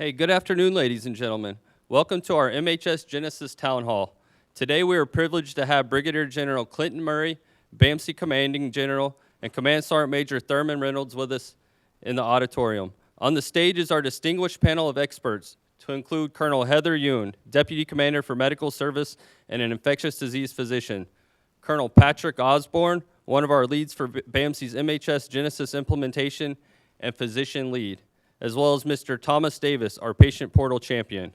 Hey, good afternoon, ladies and gentlemen. Welcome to our MHS Genesis Townhall. Today we are privileged to have Brigadier General Clinton Murray, BAMC Commanding General, and Command Sergeant Major Thurman Reynolds with us in the auditorium. On the stage is our distinguished panel of experts, to include Colonel Heather Yoon, Deputy Commander for Medical Service and an infectious disease physician, Colonel Patrick Osborne, one of our leads for BAMC's MHS Genesis implementation and physician lead, as well as Mr. Thomas Davis, our patient portal champion.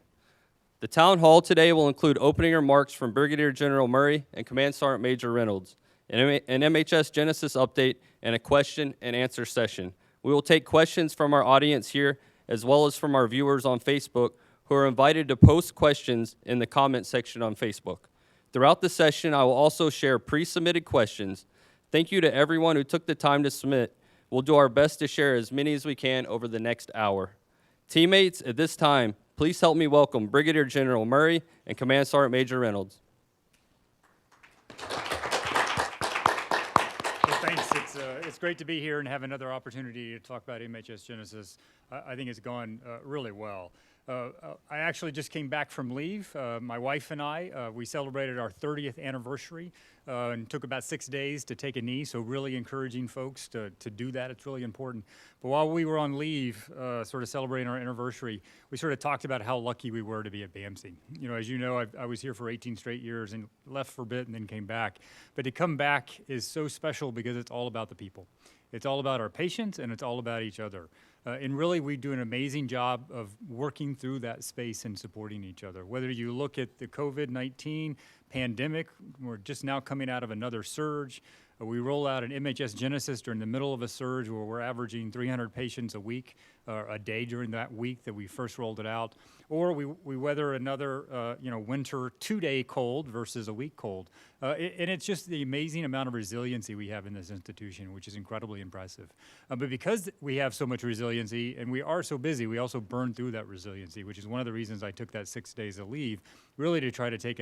The town hall today will include opening remarks from Brigadier General Murray and Command Sergeant Major Reynolds, an MHS Genesis update, and a question and answer session. We will take questions from our audience here, as well as from our viewers on Facebook, who are invited to post questions in the comment section on Facebook. Throughout the session, I will also share pre-submitted questions. Thank you to everyone who took the time to submit. We'll do our best to share as many as we can over the next hour. Teammates, at this time, please help me welcome Brigadier General Murray and Command Sergeant Major Reynolds. Well, thanks. It's great to be here and have another opportunity to talk about MHS Genesis. I think it's gone really well. I actually just came back from leave. My wife and I, we celebrated our 30th anniversary and took about 6 days to take a knee, so really encouraging folks to do that. It's really important. But while we were on leave, sort of celebrating our anniversary, we sort of talked about how lucky we were to be at BAMC. You know, as you know, I was here for 18 straight years and left for a bit and then came back. But to come back is so special because it's all about the people. It's all about our patients and it's all about each other. And really, we do an amazing job of working through that space and supporting each other. Whether you look at the COVID-19 pandemic, we're just now coming out of another surge. We roll out an MHS Genesis during the middle of a surge where we're averaging 300 patients a week, a day during that week that we first rolled it out. Or we weather another winter 2-day cold versus a week cold. And it's just the amazing amount of resiliency we have in this institution, which is incredibly impressive. But because we have so much resiliency and we are so busy, we also burn through that resiliency, which is one of the reasons I took that 6 days of leave, really to try to take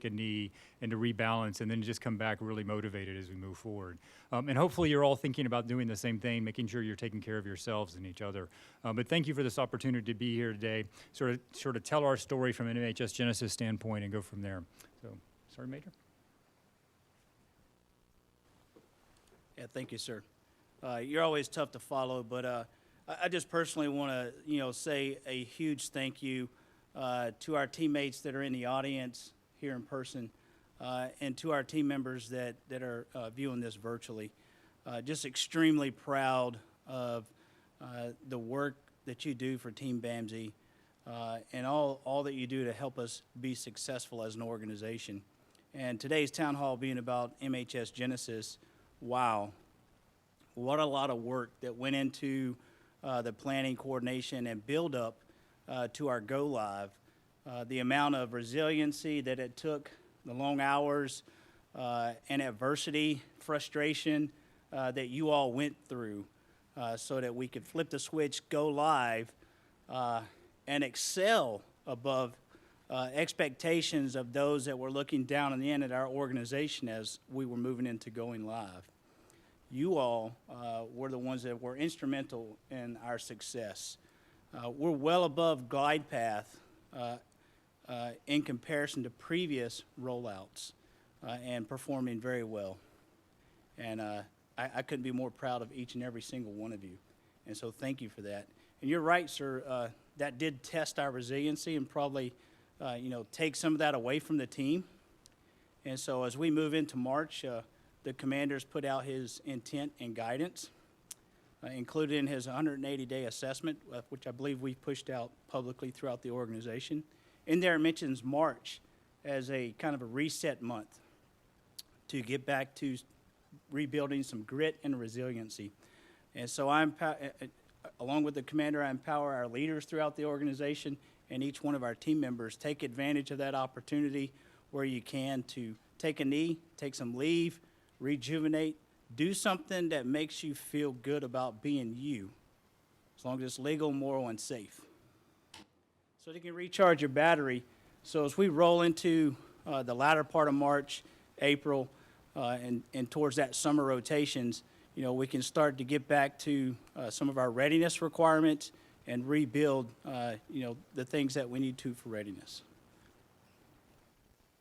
a knee and to rebalance and then just come back really motivated as we move forward. And hopefully you're all thinking about doing the same thing, making sure you're taking care of yourselves and each other. But thank you for this opportunity to be here today, sort of tell our story from an MHS Genesis standpoint and go from there. So, sorry, Major. Yeah, thank you, sir. You're always tough to follow, but I just personally want to, say a huge thank you to our teammates that are in the audience here in person, and to our team members that are viewing this virtually. Just extremely proud of the work that you do for Team BAMC and all that you do to help us be successful as an organization. And today's town hall being about MHS Genesis, wow, what a lot of work that went into the planning, coordination, and build up to our go live. The amount of resiliency that it took, the long hours and adversity, frustration that you all went through so that we could flip the switch, go live, and excel above expectations of those that were looking down in the end at our organization as we were moving into going live. You all were the ones that were instrumental in our success. We're well above glide path in comparison to previous rollouts and performing very well. And I couldn't be more proud of each and every single one of you. And so thank you for that. And you're right, sir, that did test our resiliency and probably, take some of that away from the team. And so as we move into March, the commander's put out his intent and guidance, included in his 180-day assessment, which I believe we've pushed out publicly throughout the organization. In there it mentions March as a kind of a reset month to get back to rebuilding some grit and resiliency. And so along with the commander, I empower our leaders throughout the organization and each one of our team members. Take advantage of that opportunity where you can to take a knee, take some leave, rejuvenate, do something that makes you feel good about being you, as long as it's legal, moral, and safe. So you can recharge your battery. So as we roll into the latter part of March, April, and towards that summer rotations, we can start to get back to some of our readiness requirements and rebuild, the things that we need to for readiness.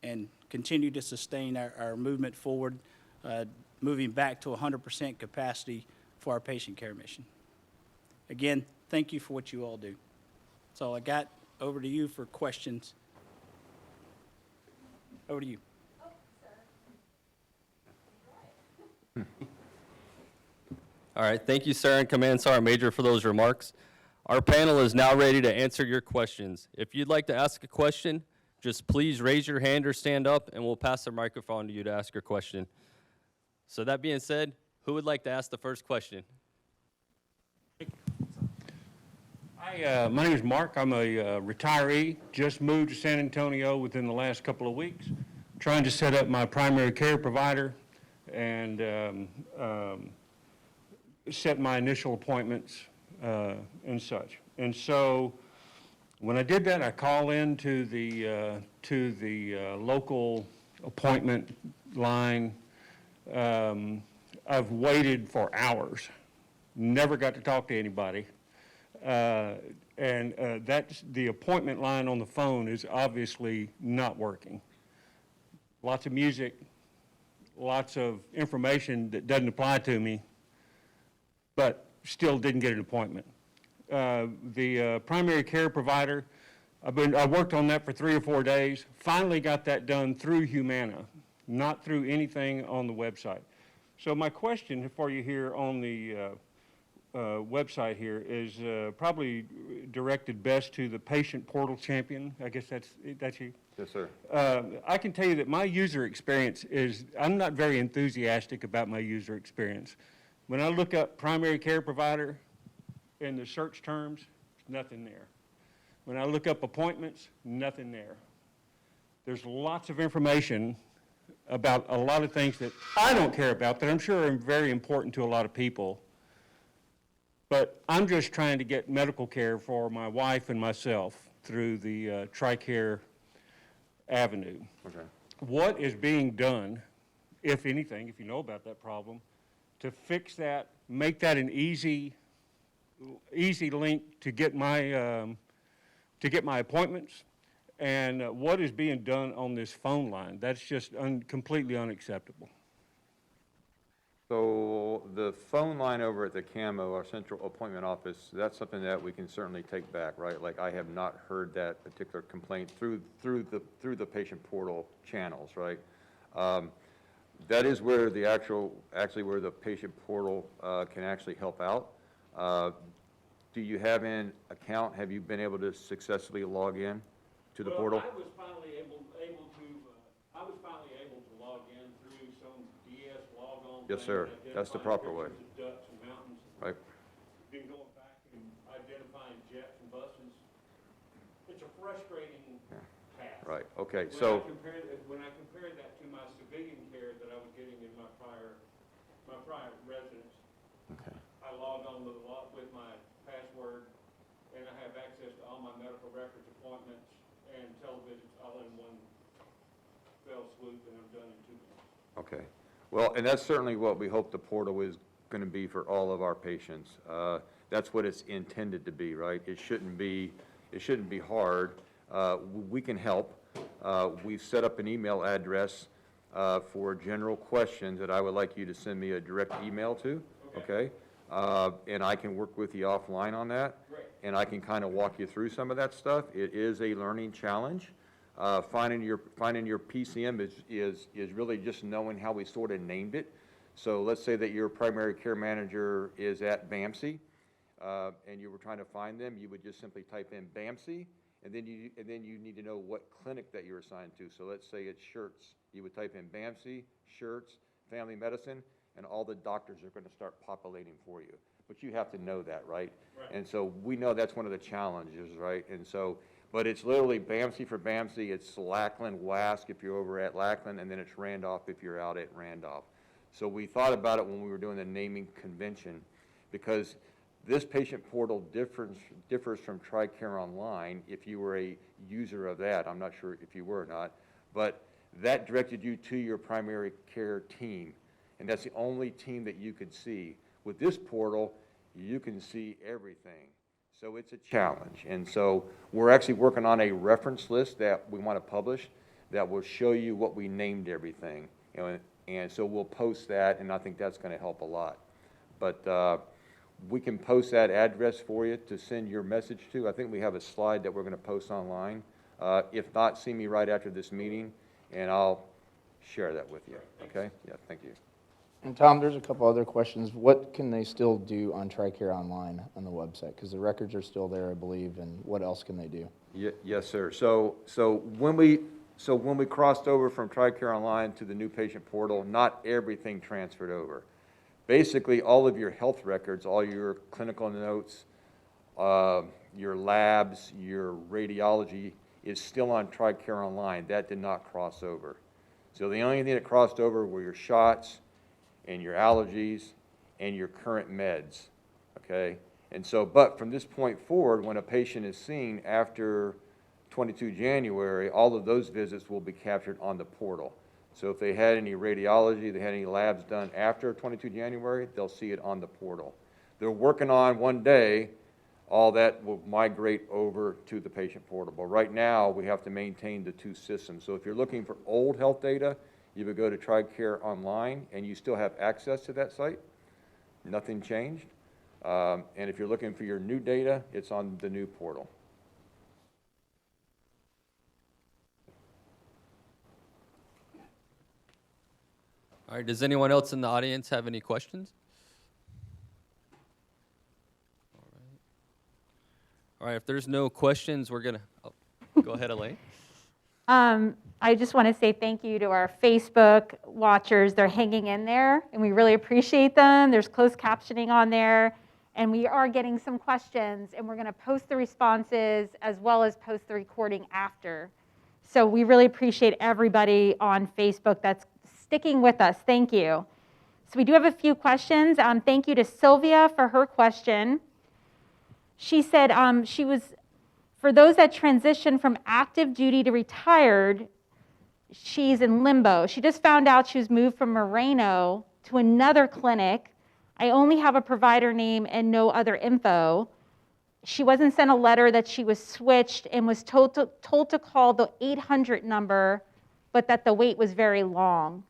And continue to sustain our movement forward, moving back to 100% capacity for our patient care mission. Again, thank you for what you all do. That's all I got. Over to you for questions. Over to you. All right, thank you, sir, and Command Sergeant Major, for those remarks. Our panel is now ready to answer your questions. If you'd like to ask a question, just please raise your hand or stand up, and we'll pass the microphone to you to ask your question. So that being said, who would like to ask the first question? Hi, my name is Mark. I'm a retiree, just moved to San Antonio within the last couple of weeks, trying to set up my primary care provider and set my initial appointments and such. And so when I did that, I call in to the local appointment line. I've waited for hours, never got to talk to anybody. That's the appointment line on the phone is obviously not working. Lots of music, lots of information that doesn't apply to me, but still didn't get an appointment. The primary care provider, I worked on that for 3 or 4 days, finally got that done through Humana, not through anything on the website. So my question for you here on the website here is probably directed best to the patient portal champion. I guess that's you. Yes, sir. I can tell you that my user experience is, I'm not very enthusiastic about my user experience. When I look up primary care provider in the search terms, nothing there. When I look up appointments, nothing there. There's lots of information about a lot of things that I don't care about that I'm sure are very important to a lot of people. But I'm just trying to get medical care for my wife and myself through the Tricare avenue. Okay. What is being done, if anything, if you know about that problem, to fix that, make that an easy link to get my appointments, and what is being done on this phone line? That's just completely unacceptable. So the phone line over at the CAMO, our central appointment office, that's something that we can certainly take back, right? Like, I have not heard that particular complaint through the patient portal channels, right? That is where the actually where the patient portal can actually help out. Do you have an account? Have you been able to successfully log in to the portal? I was finally able to log in through some DS logon. Yes, sir. That's the proper way. Ducks and mountains. Right. Been going back and identifying jets and buses. It's a frustrating task. Right. Okay. When I compared that to my civilian care that I was getting in my prior residence, Okay. I logged on with my password, and I have access to all my medical records, appointments, and televisits all in one fell swoop, and I'm done in 2 minutes. Okay. Well, and that's certainly what we hope the portal is going to be for all of our patients. That's what it's intended to be, right? It shouldn't be hard. We can help. We've set up an email address for general questions that I would like you to send me a direct email to, okay? And I can work with you offline on that. Great. And I can kind of walk you through some of that stuff. It is a learning challenge. Finding your PCM is really just knowing how we sort of named it. So let's say that your primary care manager is at BAMC, and you were trying to find them. You would just simply type in BAMC, and then you need to know what clinic that you're assigned to. So let's say it's Schertz. You would type in BAMC, Schertz, family medicine, and all the doctors are going to start populating for you. But you have to know that, right? And so we know that's one of the challenges, right? And so, but it's literally BAMC for BAMC. It's Lackland, WASC if you're over at Lackland, and then it's Randolph if you're out at Randolph. So we thought about it when we were doing the naming convention, because this patient portal differs from Tricare Online if you were a user of that. I'm not sure if you were or not, but that directed you to your primary care team, and that's the only team that you could see. With this portal, you can see everything. So it's a challenge. And so we're actually working on a reference list that we want to publish that will show you what we named everything. And so we'll post that, and I think that's going to help a lot. But we can post that address for you to send your message to. I think we have a slide that we're going to post online. If not, see me right after this meeting, and I'll share that with you. Okay? Yeah, thank you. And Tom, there's a couple other questions. What can they still do on Tricare Online on the website? Because the records are still there, I believe, and what else can they do? Yes, sir. So when we crossed over from Tricare Online to the new patient portal, not everything transferred over. Basically, all of your health records, all your clinical notes, your labs, your radiology is still on Tricare Online. That did not cross over. So the only thing that crossed over were your shots and your allergies and your current meds, okay? And so, but from this point forward, when a patient is seen after 22 January, all of those visits will be captured on the portal. So if they had any radiology, they had any labs done after 22 January, they'll see it on the portal. They're working on one day, all that will migrate over to the patient portal. But right now, we have to maintain the two systems. So if you're looking for old health data, you would go to Tricare Online, and you still have access to that site. Nothing changed. And if you're looking for your new data, it's on the new portal. All right, does anyone else in the audience have any questions? All right, if there's no questions, we're gonna, go ahead, Elaine. I just want to say thank you to our Facebook watchers. They're hanging in there, and we really appreciate them. There's closed captioning on there, and we are getting some questions, and we're going to post the responses as well as post the recording after. So we really appreciate everybody on Facebook that's sticking with us. Thank you. So we do have a few questions. Thank you to Sylvia for her question. She said for those that transition from active duty to retired, she's in limbo. She just found out she was moved from Moreno to another clinic. I only have a provider name and no other info. She wasn't sent a letter that she was switched and was told to call the 800 number, but that the wait was very long.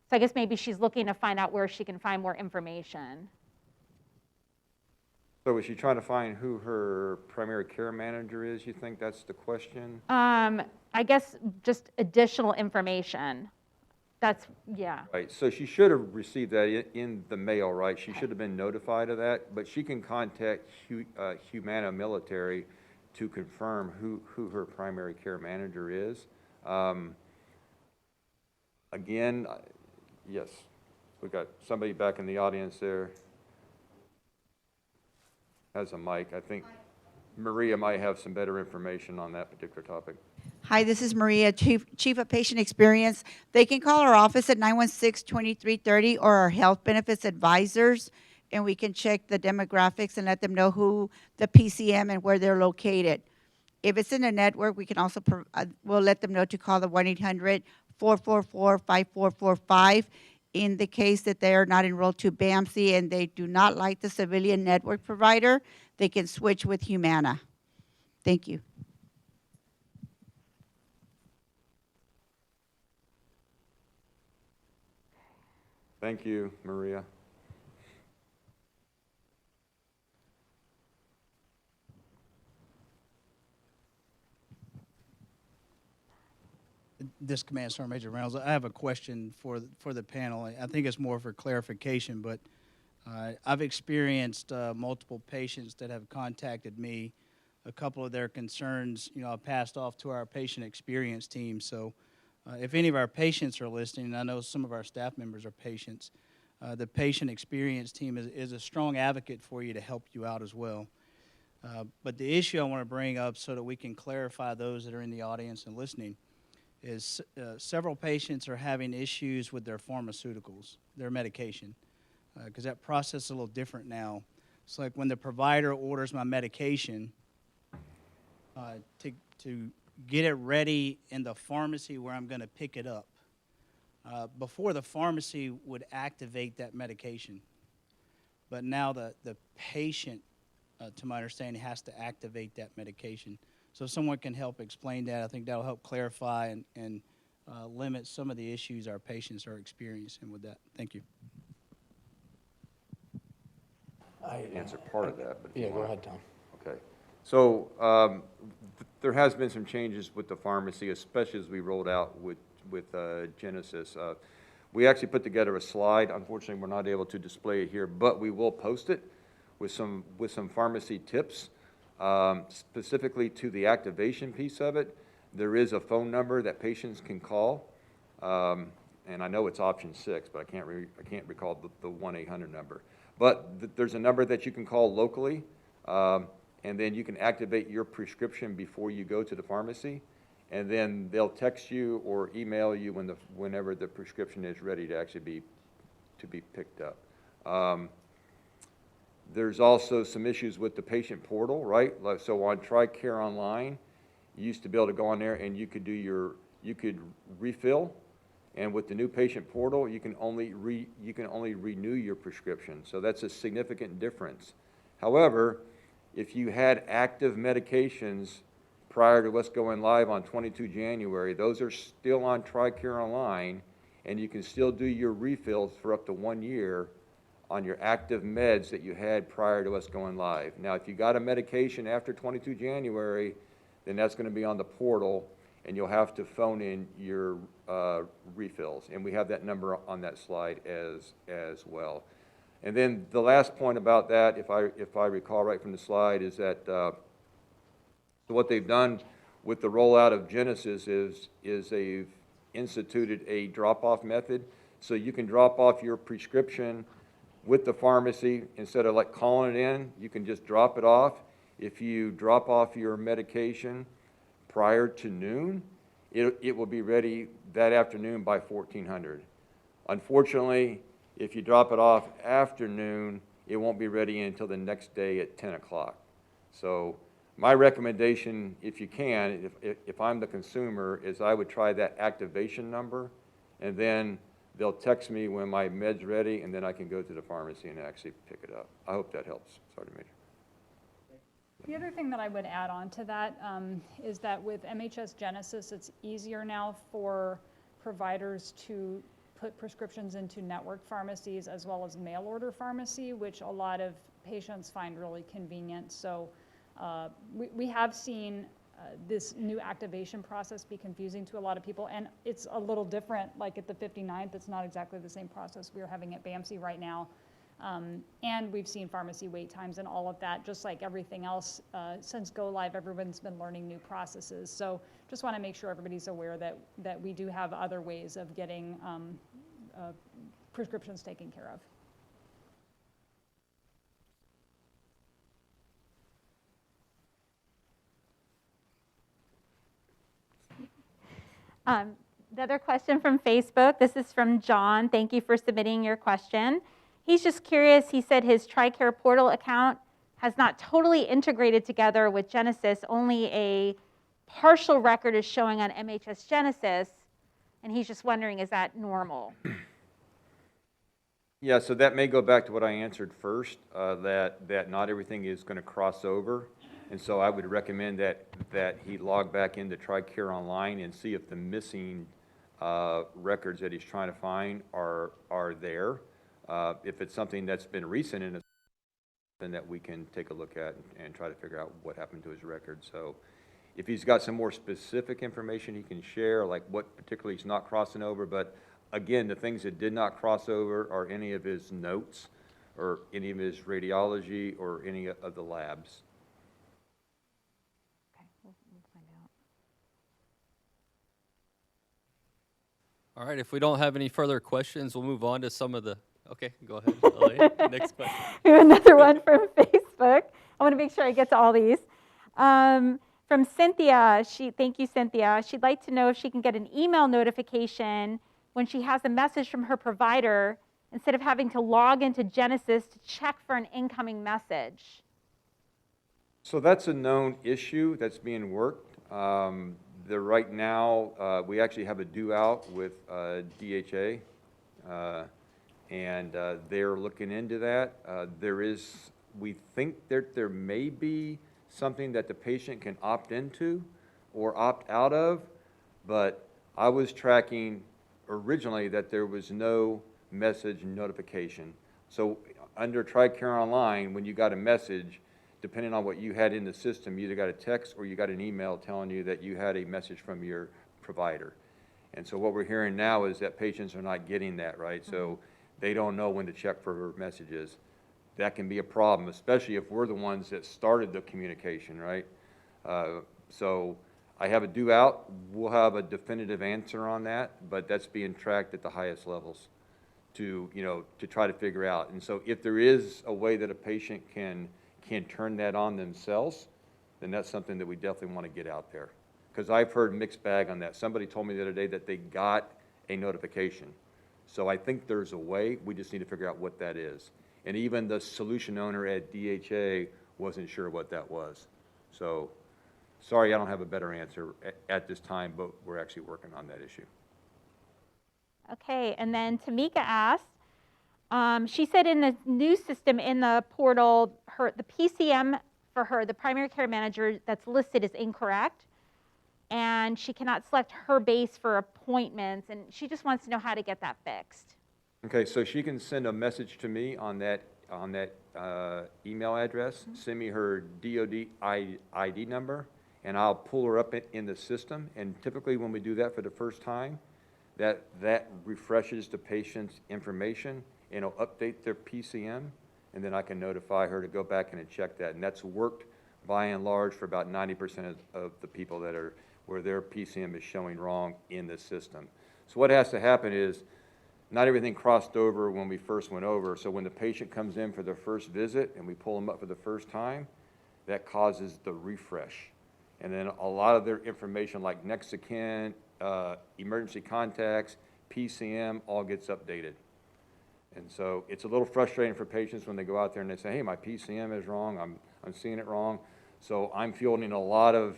So I guess maybe she's looking to find out where she can find more information. So was she trying to find who her primary care manager is? You think that's the question? I guess just additional information. That's, yeah. Right, so she should have received that in the mail, right? She should have been notified of that, but she can contact Humana Military to confirm who her primary care manager is. Again, yes, we got somebody back in the audience there. Has a mic. I think Maria might have some better information on that particular topic. Hi, this is Maria, Chief of Patient Experience. They can call our office at 916-2330 or our health benefits advisors, and we can check the demographics and let them know who the PCM and where they're located. If it's in a network, we can also, we'll let them know to call the 1-800-444-5445. In the case that they are not enrolled to BAMC and they do not like the civilian network provider, they can switch with Humana. Thank you. Thank you, Maria. This Command Sergeant Major Reynolds, I have a question for the panel. I think it's more for clarification, but I've experienced multiple patients that have contacted me. A couple of their concerns, I passed off to our patient experience team. So if any of our patients are listening, and I know some of our staff members are patients, the patient experience team is a strong advocate for you to help you out as well. But the issue I want to bring up so that we can clarify those that are in the audience and listening is several patients are having issues with their pharmaceuticals, their medication, because that process is a little different now. It's like when the provider orders my medication to get it ready in the pharmacy where I'm going to pick it up. Before, the pharmacy would activate that medication, but now the patient to my understanding, has to activate that medication. So if someone can help explain that, I think that'll help clarify and limit some of the issues our patients are experiencing with that. Thank you. Answer part of that, but if you Yeah, go want. ahead, Tom. Okay. So there has been some changes with the pharmacy, especially as we rolled out with Genesis. We actually put together a slide. Unfortunately, we're not able to display it here, but we will post it with some pharmacy tips, specifically to the activation piece of it. There is a phone number that patients can call, and I know it's option 6, but I can't recall the 1-800 number. But there's a number that you can call locally, and then you can activate your prescription before you go to the pharmacy, and then they'll text you or email you whenever the prescription is ready to actually be picked up. There's also some issues with the patient portal, right? Like, so on Tricare Online, you used to be able to go on there and you could refill. And with the new patient portal, you can only renew your prescription. So that's a significant difference. However, if you had active medications prior to us going live on 22 January, those are still on Tricare Online, and you can still do your refills for up to 1 year on your active meds that you had prior to us going live. Now, if you got a medication after 22 January, then that's going to be on the portal, and you'll have to phone in your refills. And we have that number on that slide as well. And then the last point about that, if I recall right from the slide, is that so what they've done with the rollout of Genesis is they've instituted a drop-off method. So you can drop off your prescription with the pharmacy. Instead of like calling it in, you can just drop it off. If you drop off your medication prior to noon, it will be ready that afternoon by 1400. Unfortunately, if you drop it off after noon, it won't be ready until the next day at 10 o'clock. So my recommendation, if you can, if I'm the consumer, is I would try that activation number, and then they'll text me when my med's ready, and then I can go to the pharmacy and actually pick it up. I hope that helps. Sorry, Major. The other thing that I would add on to that is that with MHS Genesis, it's easier now for providers to put prescriptions into network pharmacies as well as mail order pharmacy, which a lot of patients find really convenient. So we have seen this new activation process be confusing to a lot of people, and it's a little different. Like at the 59th, it's not exactly the same process we're having at BAMC right now. And we've seen pharmacy wait times and all of that, just like everything else. Since Go Live, everyone's been learning new processes. So just want to make sure everybody's aware that we do have other ways of getting prescriptions taken care of. The other question from Facebook, this is from John. Thank you for submitting your question. He's just curious. He said his Tricare portal account has not totally integrated together with Genesis. Only a partial record is showing on MHS Genesis, and he's just wondering, is that normal? Yeah, so that may go back to what I answered first, that not everything is going to cross over. And so I would recommend that he log back into Tricare Online and see if the missing records that he's trying to find are there. If it's something that's been recent, and it's something that we can take a look at and try to figure out what happened to his record. So if he's got some more specific information he can share, like what particularly he's not crossing over, but again, the things that did not cross over are any of his notes or any of his radiology or any of the labs. Okay, we'll find out. All right, if we don't have any further questions, we'll move on to some of the, okay, go ahead, Elaine. Next question. We have another one from Facebook. I want to make sure I get to all these. From Cynthia, thank you, Cynthia. She'd like to know if she can get an email notification when she has a message from her provider instead of having to log into Genesis to check for an incoming message. So that's a known issue that's being worked. Right now, we actually have a due out with DHA, and they're looking into that. There is we think that there may be something that the patient can opt into or opt out of, but I was tracking originally that there was no message notification. So under Tricare Online, when you got a message, depending on what you had in the system, you either got a text or you got an email telling you that you had a message from your provider. And so what we're hearing now is that patients are not getting that, right? So they don't know when to check for messages. That can be a problem, especially if we're the ones that started the communication, right? So I have a due out. We'll have a definitive answer on that, but that's being tracked at the highest levels to, to try to figure out. And so if there is a way that a patient can turn that on themselves, then that's something that we definitely want to get out there. Because I've heard mixed bag on that. Somebody told me the other day that they got a notification. So I think there's a way. We just need to figure out what that is. And even the solution owner at DHA wasn't sure what that was. So sorry, I don't have a better answer at this time, but we're actually working on that issue. Okay, and then Tamika asked, she said in the new system in the portal, the PCM for her, the primary care manager that's listed is incorrect, and she cannot select her base for appointments, and she just wants to know how to get that fixed. Okay, so she can send a message to me on that email address, send me her DOD ID number, and I'll pull her up in the system. And typically when we do that for the first time, that refreshes the patient's information, and it'll update their PCM, and then I can notify her to go back in and check that. And that's worked by and large for about 90% of the people that are where their PCM is showing wrong in the system. So what has to happen is not everything crossed over when we first went over. So when the patient comes in for their first visit and we pull them up for the first time, that causes the refresh. And then a lot of their information like next of kin, emergency contacts, PCM, all gets updated. And so it's a little frustrating for patients when they go out there and they say, hey, my PCM is wrong, I'm seeing it wrong. So I'm fielding a lot of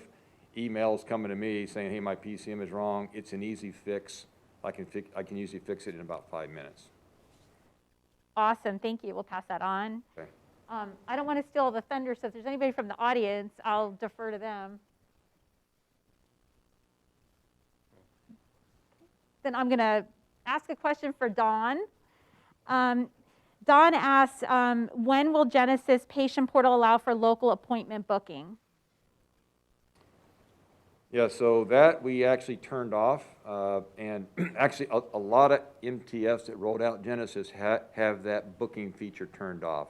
emails coming to me saying, hey, my PCM is wrong. It's an easy fix. I can usually fix it in about 5 minutes. Awesome, thank you. We'll pass that on. Okay. I don't want to steal the thunder, so if there's anybody from the audience, I'll defer to them. Then I'm going to ask a question for Dawn. Dawn asks, when will Genesis Patient Portal allow for local appointment booking? Yeah, so that we actually turned off, and actually a lot of MTFs that rolled out Genesis have that booking feature turned off.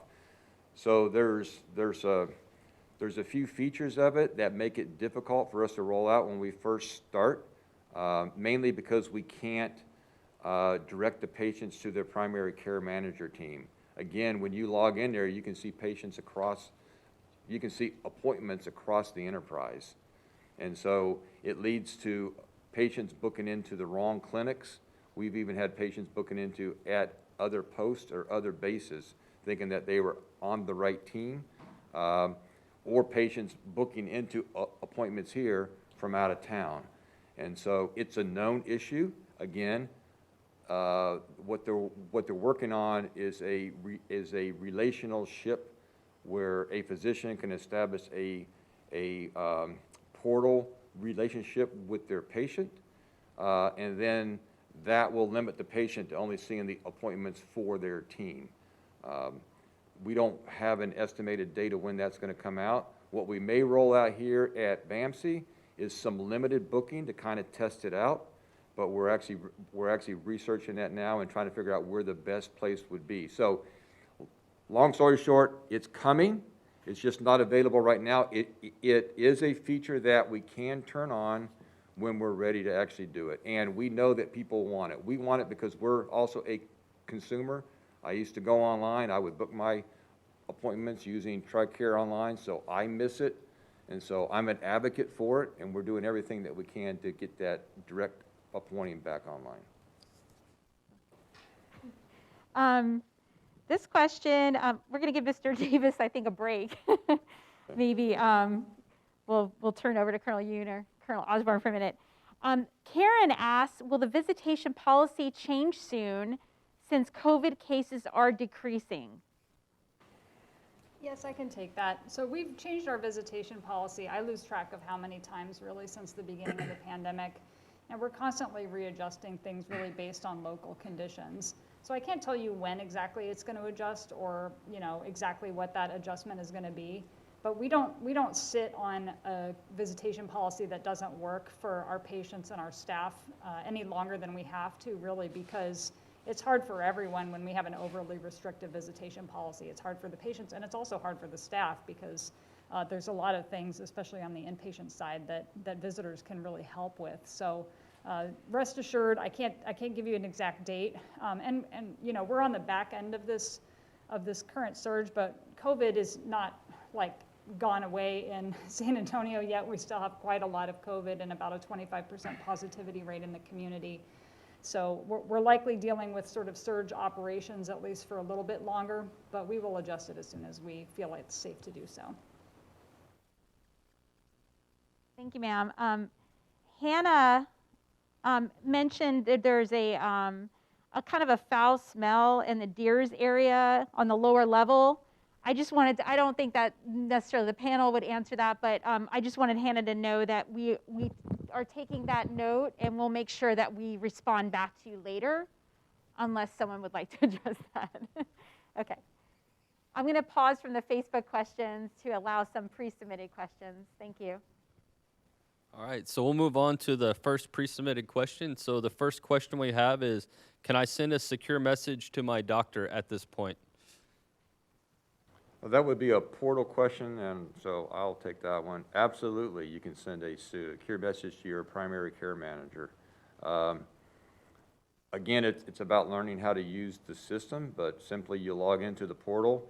So there's a few features of it that make it difficult for us to roll out when we first start, mainly because we can't direct the patients to their primary care manager team. Again, when you log in there, you can see patients you can see appointments across the enterprise. And so it leads to patients booking into the wrong clinics. We've even had patients booking into at other posts or other bases, thinking that they were on the right team, or patients booking into appointments here from out of town. And so it's a known issue. Again, what they're working on is a relationship where a physician can establish a portal relationship with their patient, and then that will limit the patient to only seeing the appointments for their team. We don't have an estimated date of when that's going to come out. What we may roll out here at BAMC is some limited booking to kind of test it out, but we're actually researching that now and trying to figure out where the best place would be. So long story short, it's coming. It's just not available right now. It is a feature that we can turn on when we're ready to actually do it. And we know that people want it. We want it because we're also a consumer. I used to go online. I would book my appointments using Tricare Online, so I miss it. And so I'm an advocate for it, and we're doing everything that we can to get that direct appointing back online. This question, we're going to give Mr. Davis, I think, a break. Maybe we'll turn over to Colonel Yoon or Colonel Osborne for a minute. Karen asks, will the visitation policy change soon since COVID cases are decreasing? Yes, I can take that. So we've changed our visitation policy. I lose track of how many times really since the beginning of the pandemic. And we're constantly readjusting things really based on local conditions. So I can't tell you when exactly it's going to adjust or, you know, exactly what that adjustment is going to be. But we don't sit on a visitation policy that doesn't work for our patients and our staff any longer than we have to, really, because it's hard for everyone when we have an overly restrictive visitation policy. It's hard for the patients, and it's also hard for the staff because there's a lot of things, especially on the inpatient side, that visitors can really help with. So rest assured, I can't give you an exact date. And you know, we're on the back end of this current surge, but COVID is not like gone away in San Antonio yet. We still have quite a lot of COVID and about a 25% positivity rate in the community. So we're likely dealing with sort of surge operations at least for a little bit longer, but we will adjust it as soon as we feel it's safe to do so. Thank you, ma'am. Hannah mentioned that there's a kind of a foul smell in the Deers area on the lower level. I just wanted to, I don't think that necessarily the panel would answer that, but I just wanted Hannah to know that we are taking that note, and we'll make sure that we respond back to you later, unless someone would like to address that. Okay. I'm going to pause from the Facebook questions to allow some pre-submitted questions. Thank you. All right, so we'll move on to the first pre-submitted question. So the first question we have is, can I send a secure message to my doctor at this point? Well, that would be a portal question, and so I'll take that one. Absolutely, you can send a secure message to your primary care manager. Again, it's about learning how to use the system, but simply you log into the portal.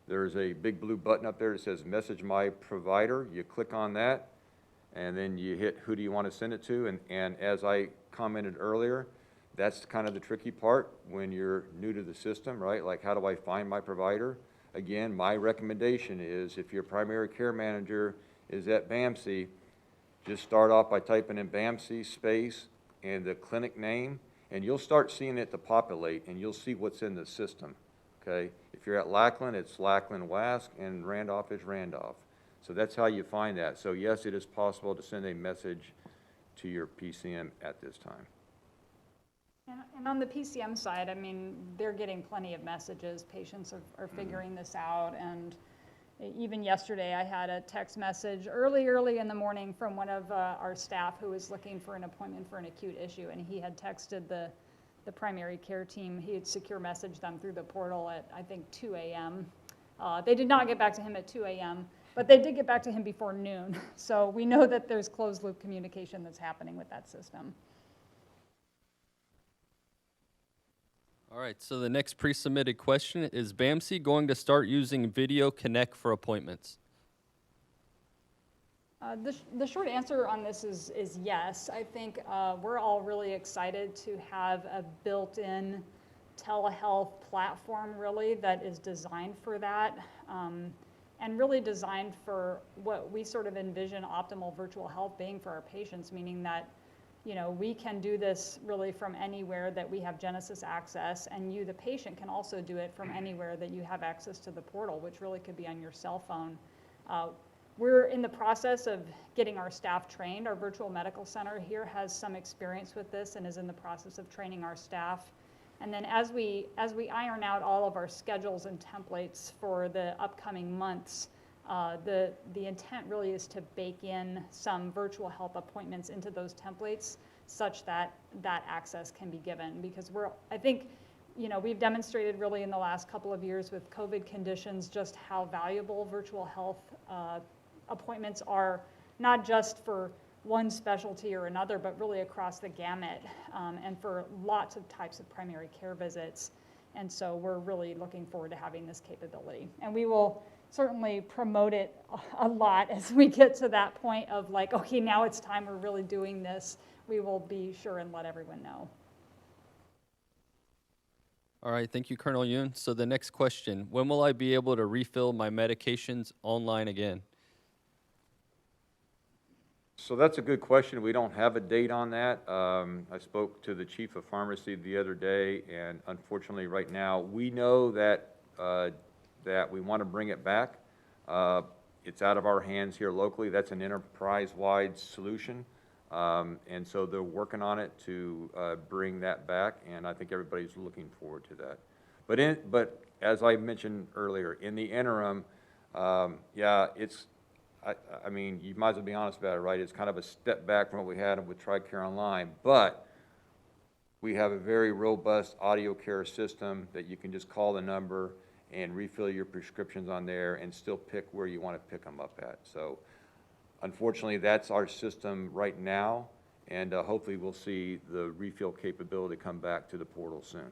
There's a big blue button up there that says Message My Provider. You click on that, and then you hit who do you want to send it to, and as I commented earlier, that's kind of the tricky part when you're new to the system, right? Like, how do I find my provider? Again, my recommendation is if your primary care manager is at BAMC, just start off by typing in BAMC space and the clinic name, and you'll start seeing it to populate, and you'll see what's in the system, okay? If you're at Lackland, it's Lackland WASC, and Randolph is Randolph. So that's how you find that. So yes, it is possible to send a message to your PCM at this time. And on the PCM side, I mean, they're getting plenty of messages. Patients are figuring this out. And even yesterday, I had a text message early in the morning from one of our staff who was looking for an appointment for an acute issue. And he had texted the primary care team. He had secure messaged them through the portal at, I think, 2 a.m. They did not get back to him at 2 a.m., but they did get back to him before noon. So we know that there's closed loop communication that's happening with that system. All right, so the next pre-submitted question is BAMC going to start using Video Connect for appointments? The short answer on this is yes. I think we're all really excited to have a built-in telehealth platform really that is designed for that and really designed for what we sort of envision optimal virtual health being for our patients, meaning that you know, we can do this really from anywhere that we have Genesis access, and you, the patient, can also do it from anywhere that you have access to the portal, which really could be on your cell phone. We're in the process of getting our staff trained. Our virtual medical center here has some experience with this and is in the process of training our staff. And then as we iron out all of our schedules and templates for the upcoming months, the intent really is to bake in some virtual health appointments into those templates such that that access can be given, because I think, you know, we've demonstrated really in the last couple of years with COVID conditions just how valuable virtual health appointments are, not just for one specialty or another, but really across the gamut and for lots of types of primary care visits. And so we're really looking forward to having this capability. And we will certainly promote it a lot as we get to that point of like, okay, now it's time we're really doing this. We will be sure and let everyone know. All right, thank you, Colonel Yoon. So the next question, when will I be able to refill my medications online again? So that's a good question. We don't have a date on that. I spoke to the chief of pharmacy the other day, and unfortunately right now, we know that that we want to bring it back. It's out of our hands here locally. That's an enterprise-wide solution. And so they're working on it to bring that back, and I think everybody's looking forward to that. But as I mentioned earlier, in the interim, yeah, I mean, you might as well be honest about it, right? It's kind of a step back from what we had with Tricare Online, but we have a very robust audio care system that you can just call the number and refill your prescriptions on there and still pick where you want to pick them up at. So unfortunately, that's our system right now, and hopefully we'll see the refill capability come back to the portal soon.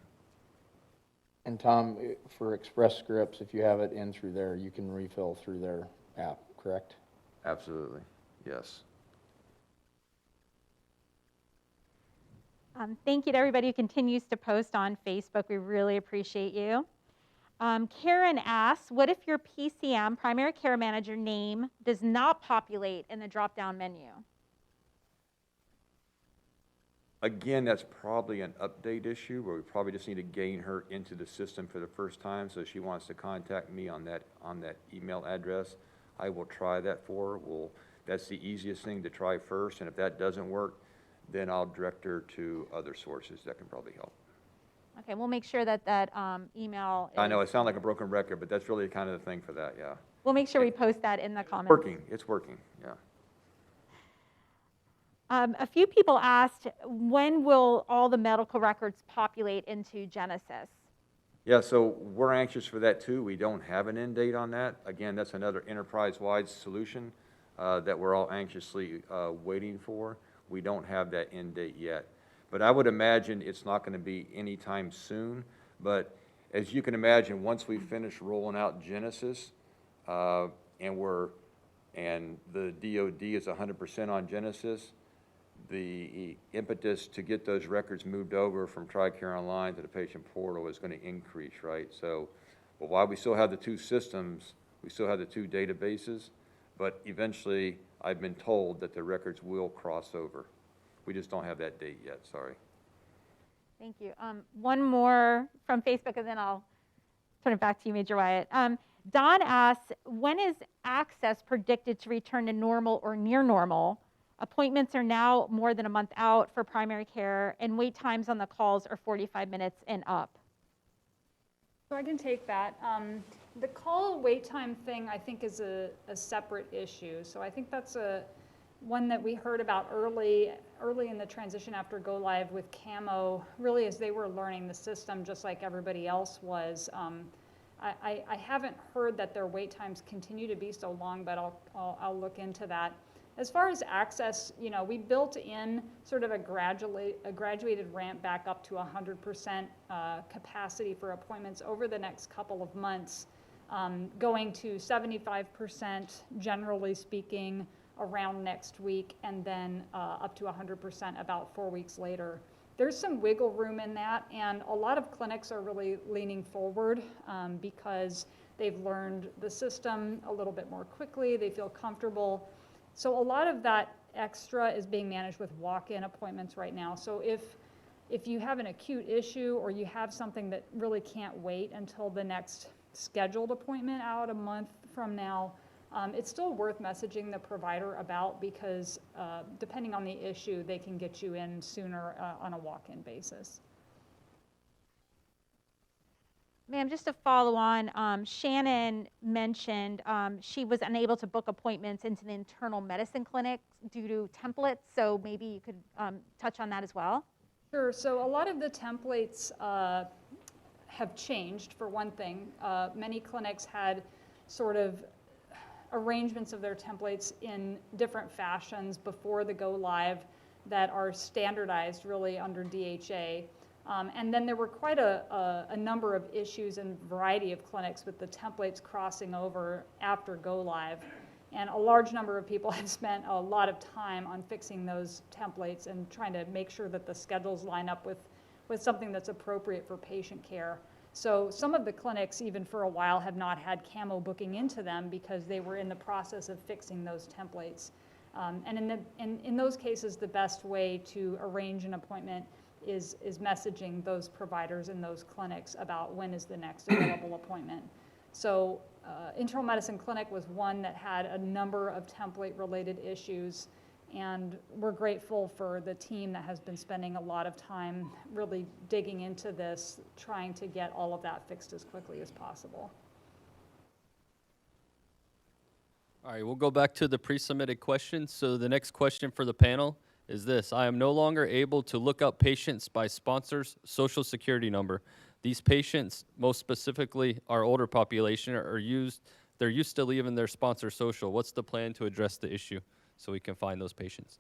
And Tom, for Express Scripts, if you have it in through there, you can refill through their app, correct? Absolutely, yes. Thank you to everybody who continues to post on Facebook. We really appreciate you. Karen asks, what if your PCM, primary care manager name, does not populate in the drop-down menu? Again, that's probably an update issue where we probably just need to gain her into the system for the first time, so she wants to contact me on that email address. I will try that for her. That's the easiest thing to try first, and if that doesn't work, then I'll direct her to other sources that can probably help. Okay, we'll make sure that email is, I know, it sounds like a broken record, but that's really kind of the thing for that, yeah. we'll make sure we post that in the comments. It's working, yeah. A few people asked, when will all the medical records populate into Genesis? Yeah, so we're anxious for that too. We don't have an end date on that. Again, that's another enterprise-wide solution that we're all anxiously waiting for. We don't have that end date yet. But I would imagine it's not going to be anytime soon. But as you can imagine, once we finish rolling out Genesis and the DOD is 100% on Genesis, the impetus to get those records moved over from Tricare Online to the patient portal is going to increase, right? So, but while we still have the two systems, we still have the two databases, but eventually I've been told that the records will cross over. We just don't have that date yet, sorry. Thank you. One more from Facebook, and then I'll turn it back to you, Major Wyatt. Don asks, when is access predicted to return to normal or near normal? Appointments are now more than a month out for primary care, and wait times on the calls are 45 minutes and up. So I can take that. The call wait time thing, I think, is a separate issue. So I think that's one that we heard about early in the transition after go live with Camo, really as they were learning the system just like everybody else was. I haven't heard that their wait times continue to be so long, but I'll look into that. As far as access, you know, we built in sort of a graduated ramp back up to 100% capacity for appointments over the next couple of months, going to 75% generally speaking around next week, and then up to 100% about 4 weeks later. There's some wiggle room in that, and a lot of clinics are really leaning forward because they've learned the system a little bit more quickly, they feel comfortable. So a lot of that extra is being managed with walk-in appointments right now. So if you have an acute issue or you have something that really can't wait until the next scheduled appointment out a month from now, it's still worth messaging the provider about because depending on the issue, they can get you in sooner on a walk-in basis. Ma'am, just to follow on, Shannon mentioned she was unable to book appointments into the internal medicine clinic due to templates, so maybe you could touch on that as well. Sure, so a lot of the templates have changed, for one thing. Many clinics had sort of arrangements of their templates in different fashions before the go live that are standardized really under DHA. And then there were quite a number of issues in a variety of clinics with the templates crossing over after go live. And a large number of people have spent a lot of time on fixing those templates and trying to make sure that the schedules line up with something that's appropriate for patient care. So some of the clinics, even for a while, have not had Camo booking into them because they were in the process of fixing those templates. And in those cases, the best way to arrange an appointment is messaging those providers in those clinics about when is the next available appointment. So internal medicine clinic was one that had a number of template-related issues, and we're grateful for the team that has been spending a lot of time really digging into this, trying to get all of that fixed as quickly as possible. All right, we'll go back to the pre-submitted questions. So the next question for the panel is this: I am no longer able to look up patients by sponsor's social security number. These patients, most specifically our older population, they're used to leaving their sponsor social. What's the plan to address the issue so we can find those patients?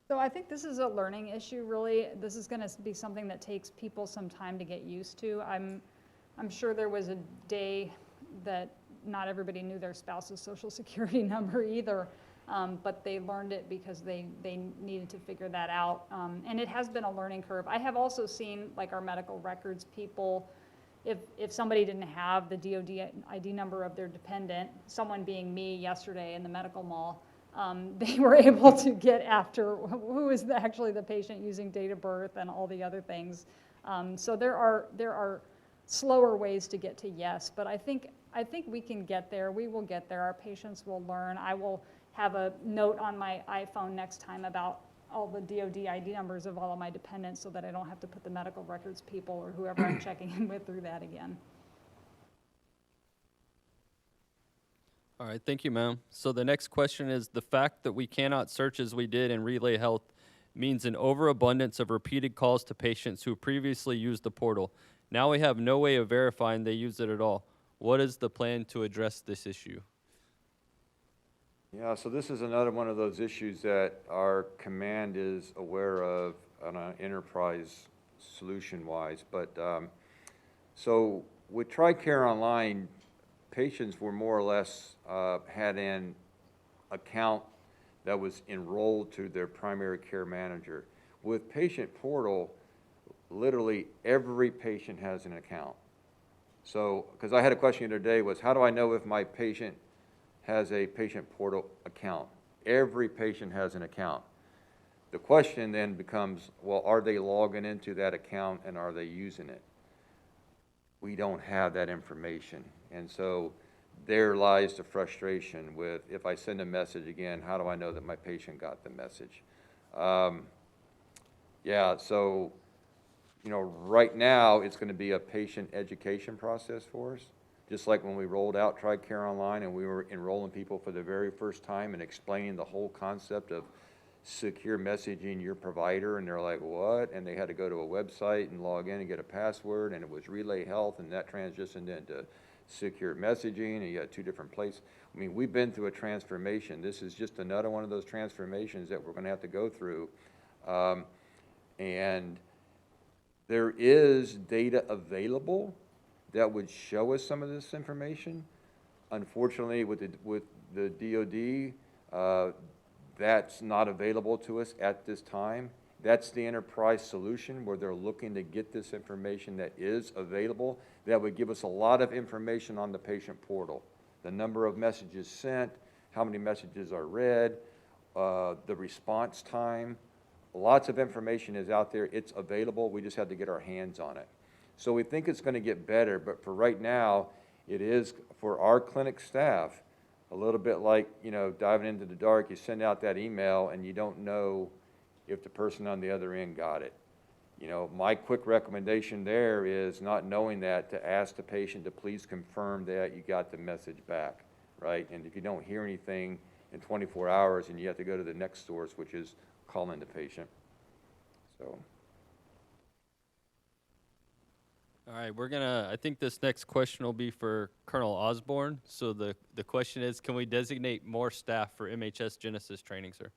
So I think this is a learning issue, really. This is going to be something that takes people some time to get used to. I'm sure there was a day that not everybody knew their spouse's social security number either, but they learned it because they needed to figure that out. And it has been a learning curve. I have also seen, like, our medical records people, if somebody didn't have the DOD ID number of their dependent, someone being me yesterday in the medical mall, they were able to get after who is actually the patient using date of birth and all the other things. So there are slower ways to get to yes, but I think we can get there. We will get there. Our patients will learn. I will have a note on my iPhone next time about all the DOD ID numbers of all of my dependents so that I don't have to put the medical records people or whoever I'm checking in with through that again. All right, thank you, ma'am. So the next question is, the fact that we cannot search as we did in Relay Health means an overabundance of repeated calls to patients who previously used the portal. Now we have no way of verifying they used it at all. What is the plan to address this issue? Yeah, so this is another one of those issues that our command is aware of on an enterprise solution-wise. But so with Tricare Online, patients were more or less had an account that was enrolled to their primary care manager. With Patient Portal, literally every patient has an account. So, because I had a question the other day was, how do I know if my patient has a Patient Portal account? Every patient has an account. The question then becomes, well, are they logging into that account and are they using it? We don't have that information. And so there lies the frustration with, if I send a message again, how do I know that my patient got the message? Yeah, so, you know, right now it's going to be a patient education process for us. Just like when we rolled out Tricare Online and we were enrolling people for the very first time and explaining the whole concept of secure messaging your provider, and they're like, what? And they had to go to a website and log in and get a password, and it was Relay Health, and that transitioned into secure messaging, and you got two different places. I mean, we've been through a transformation. This is just another one of those transformations that we're going to have to go through. And there is data available that would show us some of this information. Unfortunately, with the DOD, that's not available to us at this time. That's the enterprise solution where they're looking to get this information that is available. That would give us a lot of information on the patient portal. The number of messages sent, how many messages are read, the response time. Lots of information is out there. It's available. We just have to get our hands on it. So we think it's going to get better, but for right now, it is, for our clinic staff, a little bit like, you know, diving into the dark. You send out that email and you don't know if the person on the other end got it. You know, my quick recommendation there is, not knowing that, to ask the patient to please confirm that you got the message back, right? And if you don't hear anything in 24 hours, and you have to go to the next source, which is calling the patient. So. All right, I think this next question will be for Colonel Osborne. So the question is, can we designate more staff for MHS Genesis training, sir?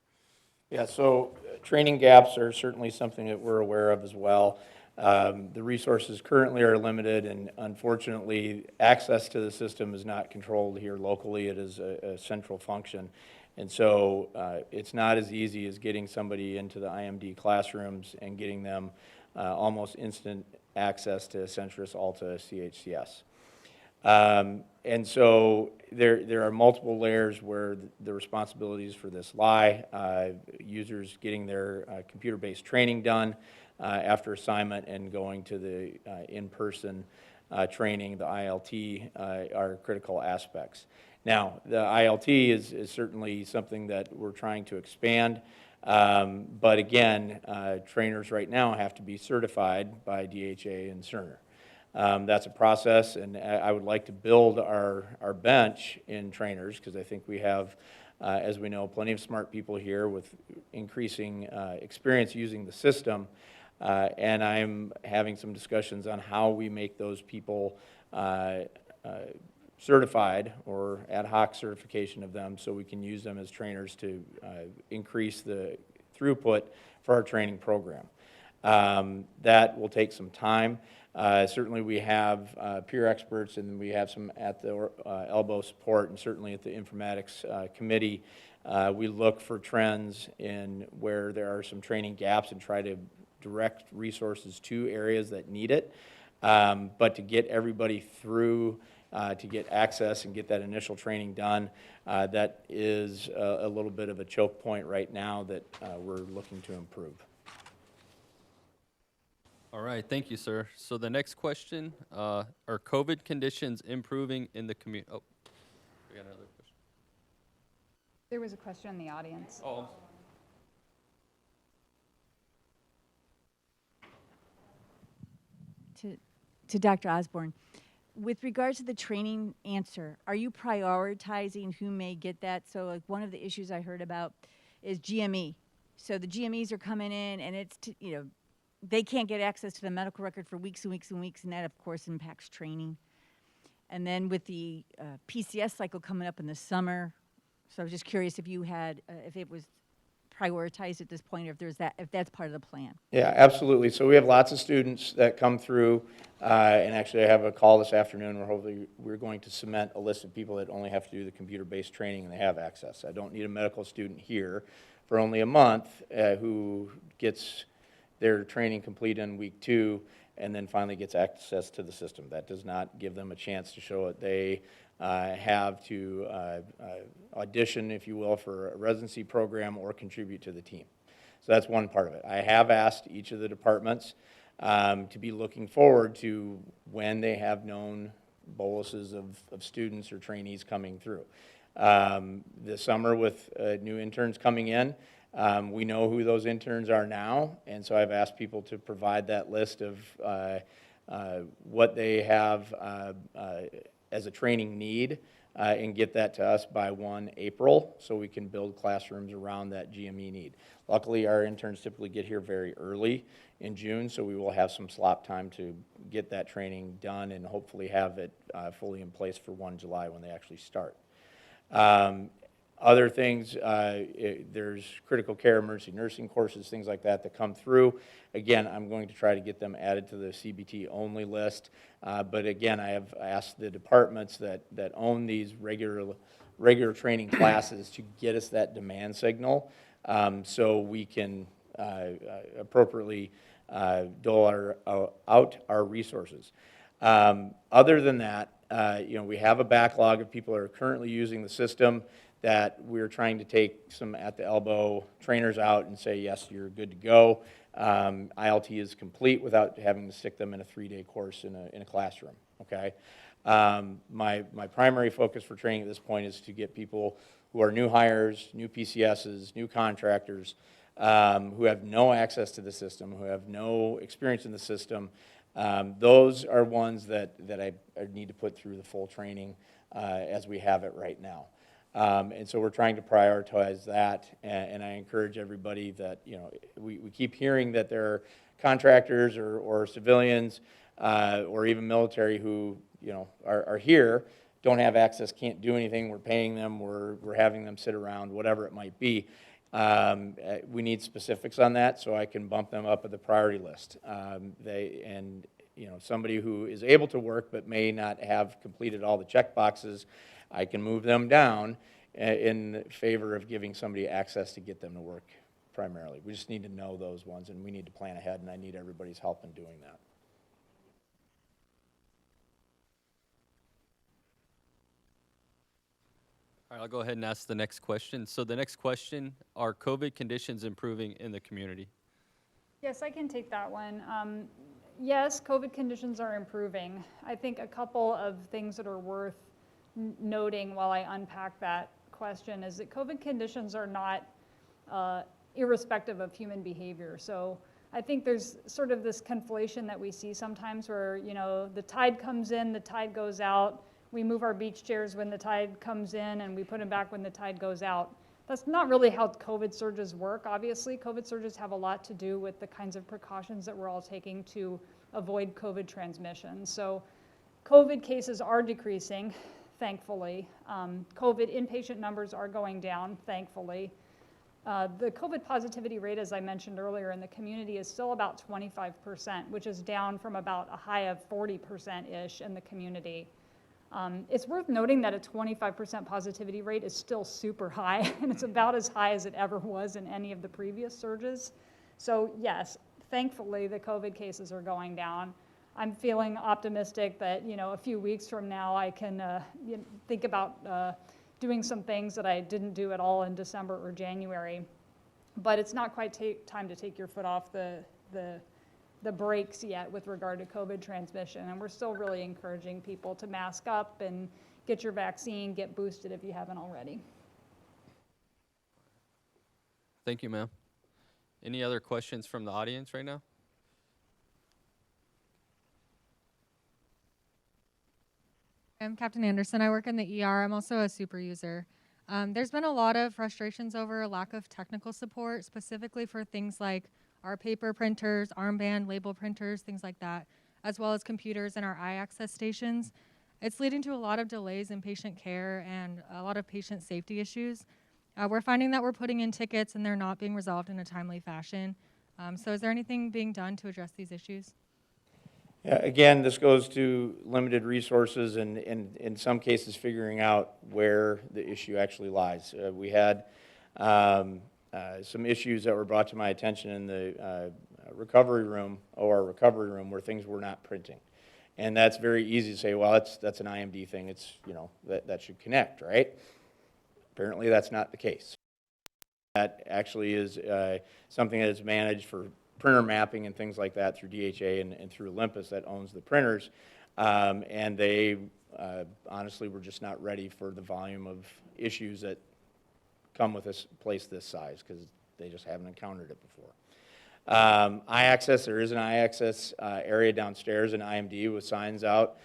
Yeah, so training gaps are certainly something that we're aware of as well. The resources currently are limited, and unfortunately, access to the system is not controlled here locally. It is a central function. And so it's not as easy as getting somebody into the IMD classrooms and getting them almost instant access to Centris, Alta, CHCS. And so there are multiple layers where the responsibilities for this lie. Users getting their computer-based training done, after assignment and going to the in-person training, the ILT, are critical aspects. Now, the ILT is certainly something that we're trying to expand, but again, trainers right now have to be certified by DHA and Cerner. That's a process, and I would like to build our bench in trainers, because I think we have, as we know, plenty of smart people here with increasing experience using the system, and I'm having some discussions on how we make those people certified, or ad hoc certification of them, so we can use them as trainers to increase the throughput for our training program. That will take some time. Certainly we have peer experts, and we have some at the elbow support, and certainly at the informatics committee. We look for trends in where there are some training gaps and try to direct resources to areas that need it. But to get everybody through, to get access and get that initial training done, that is a little bit of a choke point right now that we're looking to improve. All right, thank you, sir. So the next question, are COVID conditions improving in the community? Oh, we got another question. There was a question in the audience. Oh, To Dr. Osborne, with regards to the training answer, are you prioritizing who may get that? So like one of the issues I heard about is GME. So the GMEs are coming in, and it's, they can't get access to the medical record for weeks and weeks and weeks, and that of course impacts training. And then with the PCS cycle coming up in the summer, so I was just curious if you had, if it was prioritized at this point, or if that's part of the plan. Yeah, absolutely. So we have lots of students that come through, and actually I have a call this afternoon where hopefully we're going to cement a list of people that only have to do the computer-based training and they have access. I don't need a medical student here for only a month who gets their training complete in week 2 and then finally gets access to the system. That does not give them a chance to show it. They have to audition, if you will, for a residency program or contribute to the team. So that's one part of it. I have asked each of the departments to be looking forward to when they have known boluses of students or trainees coming through. This summer with new interns coming in, we know who those interns are now, and so I've asked people to provide that list of what they have as a training need and get that to us by 1 April so we can build classrooms around that GME need. Luckily, our interns typically get here very early in June, so we will have some slop time to get that training done and hopefully have it fully in place for 1 July when they actually start. Other things, there's critical care, emergency nursing courses, things like that that come through. Again, I'm going to try to get them added to the CBT only list. But again, I have asked the departments that own these regular training classes to get us that demand signal so we can appropriately dole out our resources. Other than that, we have a backlog of people that are currently using the system that we're trying to take some at-the-elbow trainers out and say, yes, you're good to go. ILT is complete without having to stick them in a 3-day course in a classroom, okay? My primary focus for training at this point is to get people who are new hires, new PCSs, new contractors, who have no access to the system, who have no experience in the system. Those are ones that I need to put through the full training as we have it right now. And so we're trying to prioritize that, and I encourage everybody that, we keep hearing that there are contractors or civilians or even military who, are here, don't have access, can't do anything, we're paying them, we're having them sit around, whatever it might be. We need specifics on that so I can bump them up at the priority list. Somebody who is able to work but may not have completed all the check boxes, I can move them down in favor of giving somebody access to get them to work primarily. We just need to know those ones, and we need to plan ahead, and I need everybody's help in doing that. all right, I'll go ahead and ask the next question. So the next question, are COVID conditions improving in the community? Yes, I can take that one. Yes, COVID conditions are improving. I think a couple of things that are worth noting while I unpack that question is that COVID conditions are not irrespective of human behavior. So I think there's sort of this conflation that we see sometimes where, you know, the tide comes in, the tide goes out. We move our beach chairs when the tide comes in and we put them back when the tide goes out. That's not really how COVID surges work, obviously. COVID surges have a lot to do with the kinds of precautions that we're all taking to avoid COVID transmission. So COVID cases are decreasing, thankfully. COVID inpatient numbers are going down, thankfully. The COVID positivity rate, as I mentioned earlier, in the community is still about 25%, which is down from about a high of 40%-ish in the community. It's worth noting that a 25% positivity rate is still super high, and it's about as high as it ever was in any of the previous surges. So yes, thankfully the COVID cases are going down. I'm feeling optimistic that, you know, a few weeks from now I can think about doing some things that I didn't do at all in December or January. But it's not quite time to take your foot off the brakes yet with regard to COVID transmission. And we're still really encouraging people to mask up and get your vaccine, get boosted if you haven't already. Thank you, ma'am. Any other questions from the audience right now? I'm Captain Anderson. I work in the ER. I'm also a super user. There's been a lot of frustrations over a lack of technical support, specifically for things like our paper printers, armband, label printers, things like that, as well as computers in our eye-access stations. It's leading to a lot of delays in patient care and a lot of patient safety issues. We're finding that we're putting in tickets and they're not being resolved in a timely fashion. So is there anything being done to address these issues? Yeah, again, this goes to limited resources and in some cases figuring out where the issue actually lies. We had some issues that were brought to my attention in the recovery room, OR recovery room, where things were not printing. And that's very easy to say, well, that's an IMD thing. It's, you know, that should connect, right? Apparently that's not the case. That actually is something that is managed for printer mapping and things like that through DHA and through Olympus that owns the printers. And they honestly were just not ready for the volume of issues that come with a place this size because they just haven't encountered it before. Eye-access, there is an eye-access area downstairs in IMD with signs out